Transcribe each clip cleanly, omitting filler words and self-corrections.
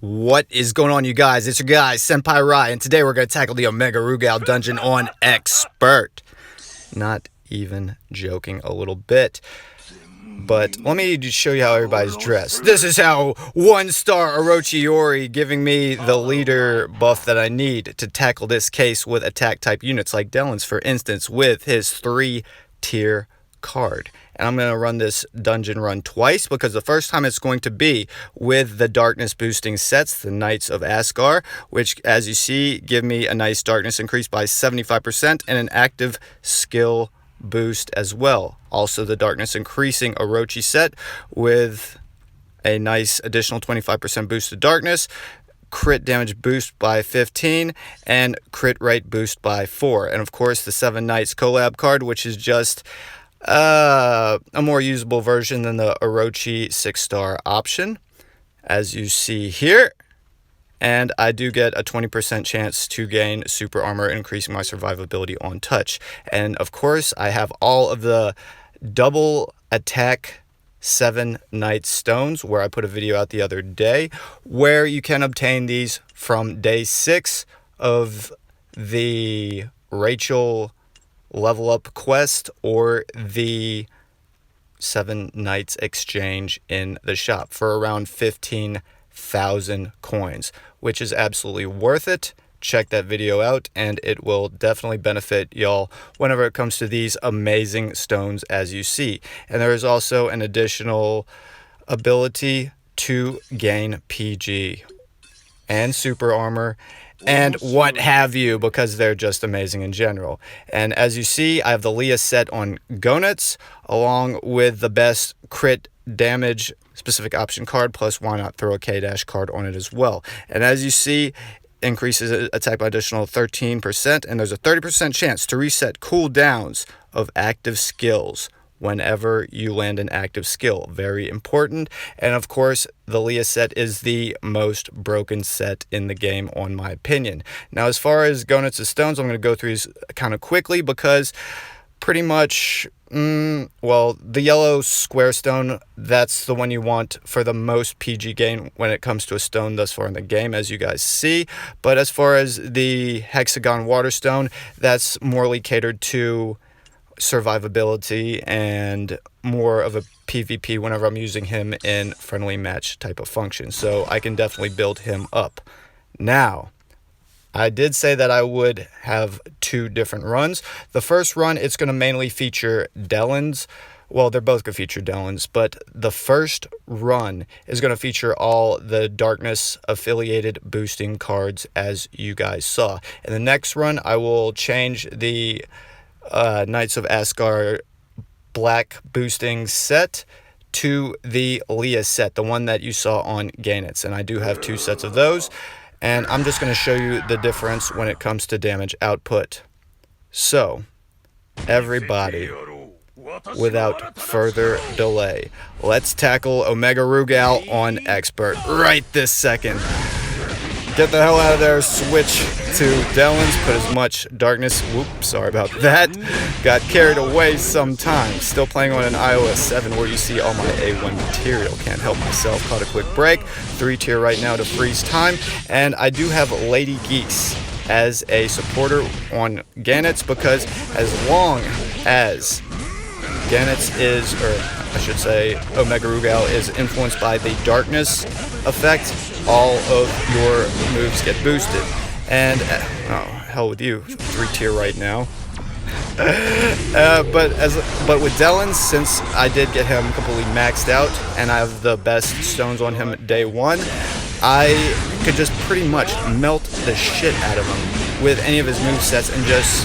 What is going on, you guys? It's your guy, Senpai Rai, and today we're going to tackle the Omega Rugal dungeon on Expert. Not even joking a little bit. But let me just show you how everybody's dressed. This is how 1-star Orochi Iori giving me the leader buff that I need to tackle this case with attack type units like Dellons, for instance, with his 3-tier card. And I'm going to run this dungeon run twice, because the first time it's going to be with the darkness boosting sets, the Knights of ALLSTAR, which, as you see, give me a nice darkness increase by 75% and an active skill boost as well. Also, the darkness increasing Orochi set with a nice additional 25% boost to darkness, crit damage boost by 15, and crit rate boost by 4. And of course, the 7 Knights Collab card, which is just a more usable version than the Orochi 6-star option, as you see here. And I do get a 20% chance to gain super armor, increasing my survivability on touch. And of course, I have all of the double attack 7 Knight stones, where I put a video out the other day, where you can obtain these from day 6 of the Rachael level up quest or the 7 Knights exchange in the shop for around 15,000 coins, which is absolutely worth it. Check that video out, and it will definitely benefit y'all whenever it comes to these amazing stones, as you see. And there is also an additional ability to gain PG and super armor and what have you, because they're just amazing in general. And as you see, I have the Leah set on Gonets, along with the best crit damage specific option card, plus why not throw a K- card on it as well. And as you see, increases attack by additional 13%, and there's a 30% chance to reset cooldowns of active skills whenever you land an active skill. Very important. And of course, the Leah set is the most broken set in the game, on my opinion. Now, as far as Gonets' stones, I'm going to go through these kind of quickly, because pretty much, well, the yellow square stone, that's the one you want for the most PG gain when it comes to a stone thus far in the game, as you guys see. But as far as the hexagon water stone, that's morely catered to survivability and more of a PvP whenever I'm using him in friendly match type of function. So I can definitely build him up. Now, I did say that I would have 2 different runs. The first run, it's going to mainly feature Dellons. Well, they're both going to feature Dellons, but the first run is going to feature all the darkness affiliated boosting cards, as you guys saw. In the next run, I will change the Knights of ALLSTAR black boosting set to the Leah set, the one that you saw on Gainits. And I do have 2 sets of those. And I'm just going to show you the difference when it comes to damage output. So, everybody, without further delay, let's tackle Omega Rugal on Expert right this second. Get the hell out of there, switch to Dellons, put as much darkness, whoops, sorry about that, got carried away sometimes. Still playing on an iOS 7 where you see all my A1 material, can't help myself, caught a quick break, 3-tier right now to freeze time, and I do have Lady Geese as a supporter on Ganets, because as long as Ganets is, or I should say Omega Rugal is influenced by the darkness effect, all of your moves get boosted. And oh, hell with you, 3-tier right now. But with Dellons, since I did get him completely maxed out and I have the best stones on him day 1, I could just pretty much melt the shit out of him with any of his movesets and just,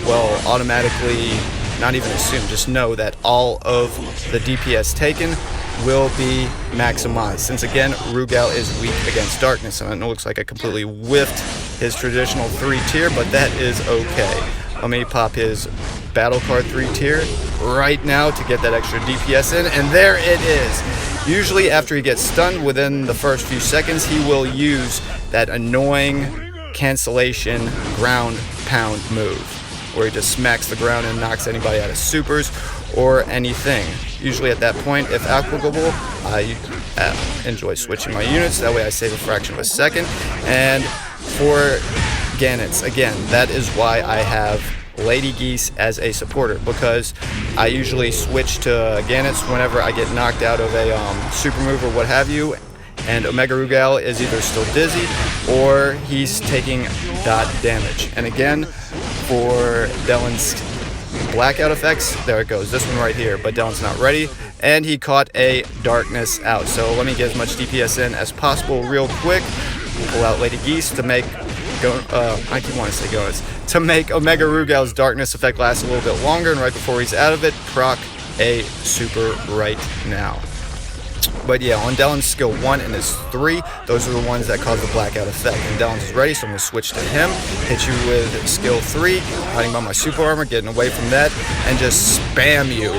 well, automatically, not even assume, just know that all of the DPS taken will be maximized. Since again, Rugal is weak against darkness, and it looks like I completely whiffed his traditional 3-tier, but that is okay. Let me pop his battle card 3-tier right now to get that extra DPS in, and there it is. Usually after he gets stunned within the first few seconds, he will use that annoying cancellation ground pound move, where he just smacks the ground and knocks anybody out of supers, or anything. Usually at that point, if applicable, I enjoy switching my units. That way I save a fraction of a second. And for Gannets, again, that is why I have Lady Geese as a supporter, because I usually switch to Gannets whenever I get knocked out of a super move or what have you, and Omega Rugal is either still dizzy or he's taking dot damage. And again, for Dellons' blackout effects, there it goes, this one right here, but Dellons not ready, and he caught a darkness out. So let me get as much DPS in as possible real quick. Pull out Lady Geese to make I keep wanting to say Gonas, to make Omega Rugal's darkness effect last a little bit longer, and right before he's out of it, proc a super right now. But yeah, on Dellons' skill 1 and his 3, those are the ones that cause the blackout effect. And Dellons is ready, so I'm going to switch to him, hit you with skill 3, hiding by my super armor, getting away from that, and just spam you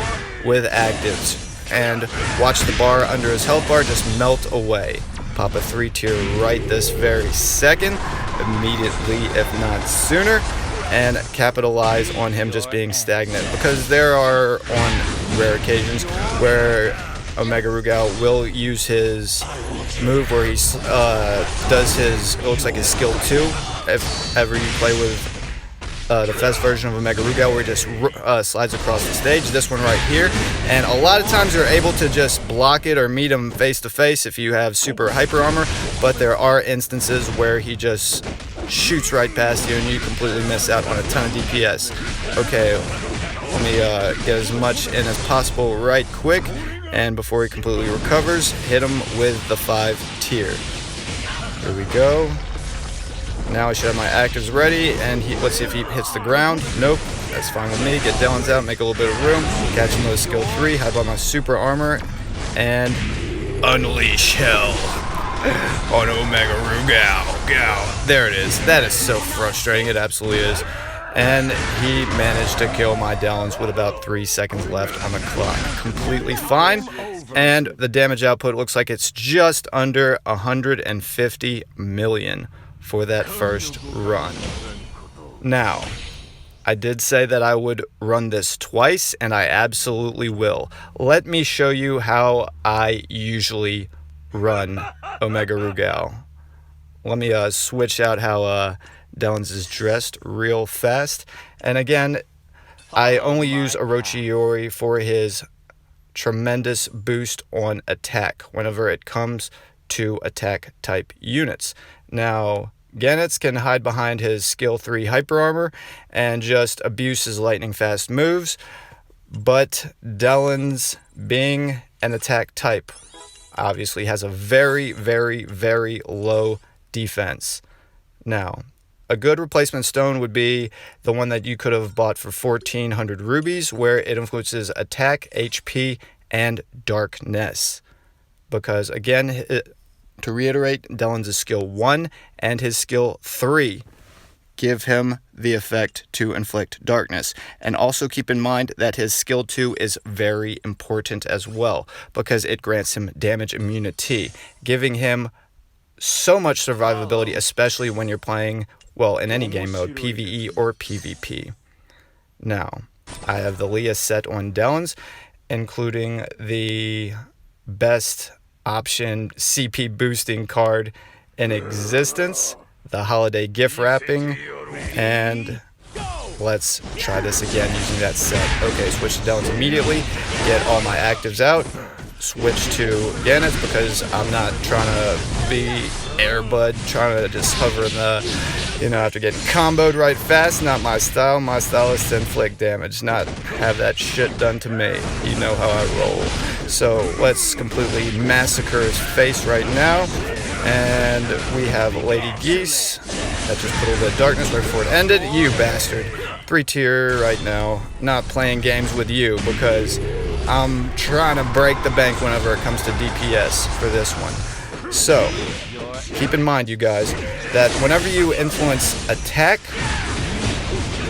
with actives. And watch the bar under his health bar just melt away. Pop a 3-tier right this very second, immediately if not sooner, and capitalize on him just being stagnant, because there are, on rare occasions, where Omega Rugal will use his move where he does his, it looks like his skill 2, if ever you play with the fast version of Omega Rugal, where he just slides across the stage, this one right here, and a lot of times you're able to just block it or meet him face to face if you have super hyper armor, but there are instances where he just shoots right past you and you completely miss out on a ton of DPS. Okay, let me get as much in as possible right quick, and before he completely recovers, hit him with the 5-tier. Here we go. Now I should have my actives ready, and let's see if he hits the ground. Nope, that's fine with me. Get Dellons out, make a little bit of room, catch him with skill 3, hide by my super armor, and unleash hell on Omega Rugal. There it is. That is so frustrating, it absolutely is. And he managed to kill my Dellons with about 3 seconds left on the clock. Completely fine. And the damage output looks like it's just under 150 million for that first run. Now, I did say that I would run this twice, and I absolutely will. Let me show you how I usually run Omega Rugal. Let me switch out how Dellons is dressed real fast. And again, I only use Orochi Iori for his tremendous boost on attack whenever it comes to attack type units. Now, Gannets can hide behind his skill 3 hyper armor and just abuse his lightning fast moves, but Dellons, being an attack type, obviously has a very, very, very low defense. Now, a good replacement stone would be the one that you could have bought for 1,400 rubies, where it influences attack, HP, and darkness. Because again, to reiterate, Dellons' skill 1 and his skill 3 give him the effect to inflict darkness. And also keep in mind that his skill 2 is very important as well, because it grants him damage immunity, giving him so much survivability, especially when you're playing, well, in any game mode, PvE or PvP. Now, I have the Leah set on Dellons, including the best option CP boosting card in existence, the holiday gift wrapping, and let's try this again using that set. Okay, switch to Dellons immediately, get all my actives out, switch to Gannets because I'm not trying to be airbud, trying to just hover in the, after getting comboed right fast. Not my style. My style is to inflict damage, not have that shit done to me. You know how I roll. So let's completely massacre his face right now. And we have Lady Geese. That just put a little bit of darkness right before it ended. You bastard. 3-tier right now. Not playing games with you because I'm trying to break the bank whenever it comes to DPS for this one. So, keep in mind, you guys, that whenever you influence attack,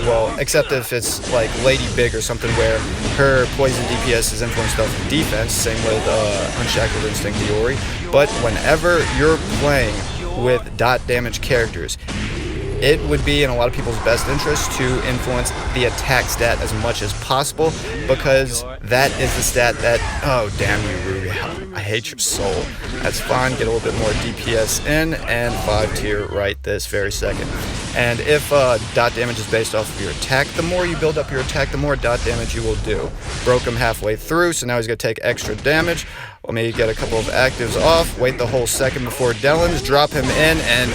well, except if it's like Lady Big or something where her poison DPS is influenced off of defense, same with Unshackled Instinct Iori, but whenever you're playing with dot damage characters, it would be in a lot of people's best interest to influence the attack stat as much as possible, because that is the stat that, oh damn you Rudy, I hate your soul. That's fine, get a little bit more DPS in, and 5 tier right this very second. And if dot damage is based off of your attack, the more you build up your attack, the more dot damage you will do. Broke him halfway through, so now he's going to take extra damage. Let me get a couple of actives off, wait the whole second before Dellons, drop him in, and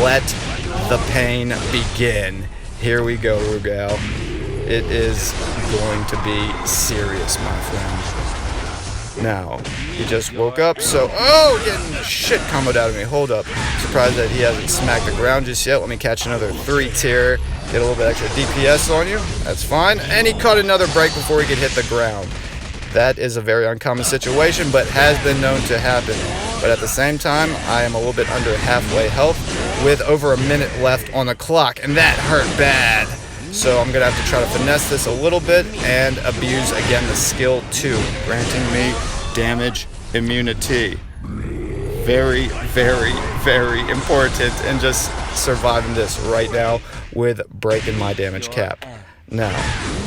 let the pain begin. Here we go, Rugal. It is going to be serious, my friend. Now, he just woke up, so... Oh, getting the shit comboed out of me. Hold up. Surprised that he hasn't smacked the ground just yet. Let me catch another 3 tier. Get a little bit extra DPS on you. That's fine. And he caught another break before he could hit the ground. That is a very uncommon situation, but has been known to happen. But at the same time, I am a little bit under halfway health with over a minute left on the clock, and that hurt bad. So I'm going to have to try to finesse this a little bit and abuse, again, the skill 2, granting me damage immunity. Very, very, very important in just surviving this right now with breaking my damage cap. Now,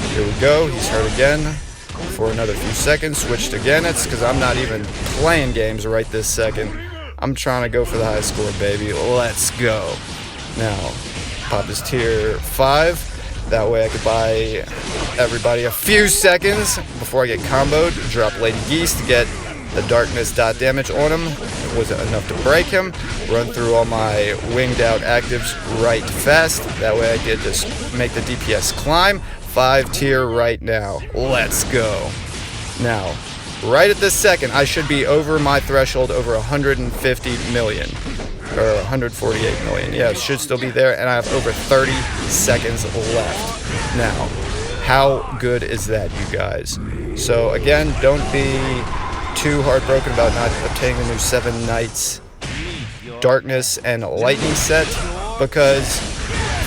here we go. He's hurt again for another few seconds. Switched again. It's because I'm not even playing games right this second. I'm trying to go for the high score, baby. Let's go. Now, pop his tier 5. That way I could buy everybody a few seconds before I get comboed. Drop Lady Geese to get the darkness dot damage on him. It wasn't enough to break him. Run through all my winged out actives right fast. That way I could just make the DPS climb. 5 tier right now. Let's go. Now, right at this second, I should be over my threshold, over 150 million. Or 148 million. Yeah, it should still be there, and I have over 30 seconds left. Now, how good is that, you guys? So, again, don't be too heartbroken about not obtaining the new 7 Nights Darkness and Lightning set, because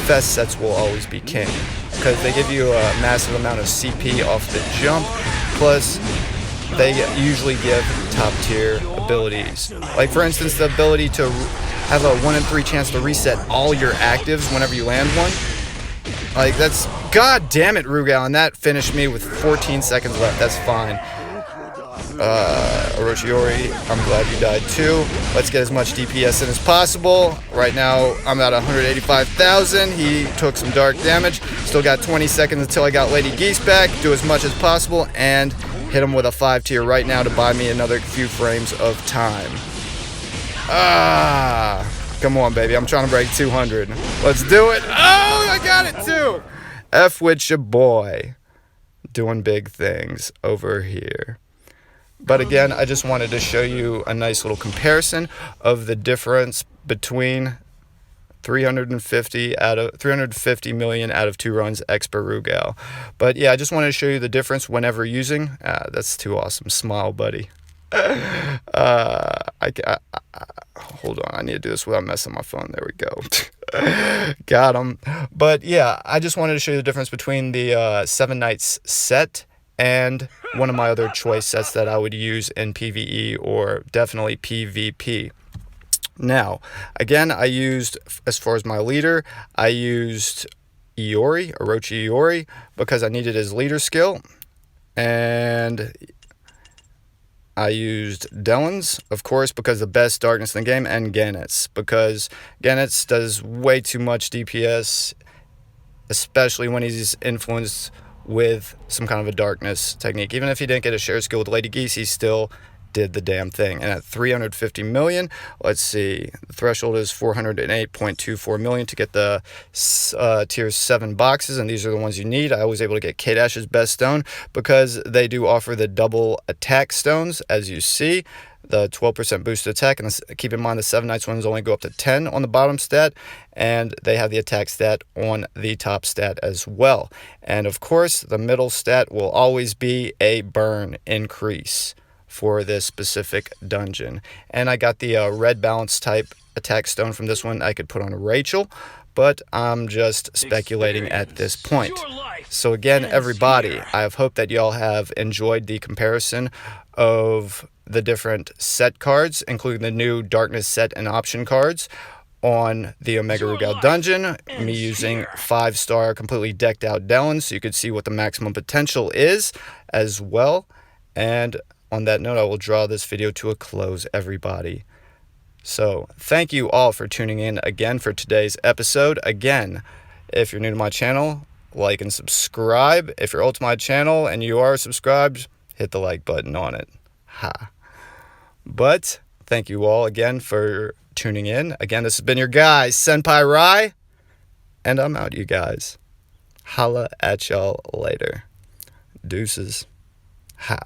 Fest sets will always be king. Because they give you a massive amount of CP off the jump, plus they usually give top tier abilities. Like, for instance, the ability to have a 1 in 3 chance to reset all your actives whenever you land one. Like, that's... God damn it, Rugal. And that finished me with 14 seconds left. That's fine. Iori, I'm glad you died too. Let's get as much DPS in as possible. Right now, I'm at 185,000. He took some dark damage. Still got 20 seconds until I got Lady Geese back. Do as much as possible and hit him with a 5 tier right now to buy me another few frames of time. Come on, baby. I'm trying to break 200. Let's do it. Oh, I got it too. F with your boy. Doing big things over here. But again, I just wanted to show you a nice little comparison of the difference between 350 million out of 2 runs expert Rugal. But yeah, I just wanted to show you the difference whenever using. That's too awesome. Smile, buddy. Hold on, I need to do this without messing my phone. There we go. Got him. But yeah, I just wanted to show you the difference between the 7 Nights set and one of my other choice sets that I would use in PvE or definitely PvP. Now, again, I used, as far as my leader, I used Iori, Orochi Iori, because I needed his leader skill. And I used Dellons, of course, because the best darkness in the game, and Ganitz, because Ganitz does way too much DPS, especially when he's influenced with some kind of a darkness technique. Even if he didn't get a share skill with Lady Geese, he still did the damn thing. And at 350 million, let's see, the threshold is 408.24 million to get the tier 7 boxes, and these are the ones you need. I was able to get K-Dash's best stone because they do offer the double attack stones, as you see, the 12% boosted attack, and keep in mind the 7 Nights ones only go up to 10 on the bottom stat, and they have the attack stat on the top stat as well. And of course, the middle stat will always be a burn increase for this specific dungeon. And I got the red balance type attack stone from this one I could put on Rachael, but I'm just speculating at this point. So again, everybody, I have hoped that y'all have enjoyed the comparison of the different set cards, including the new darkness set and option cards, on the Omega Rugal dungeon, me using 5-star completely decked out Dellons, so you could see what the maximum potential is as well. And on that note, I will draw this video to a close, everybody. So thank you all for tuning in again for today's episode. Again, if you're new to my channel, like and subscribe. If you're old to my channel and you are subscribed, hit the like button on it. Ha. But thank you all again for tuning in. Again, this has been your guy, Senpai Rai, and I'm out, you guys. Holla at y'all later. Deuces. Ha.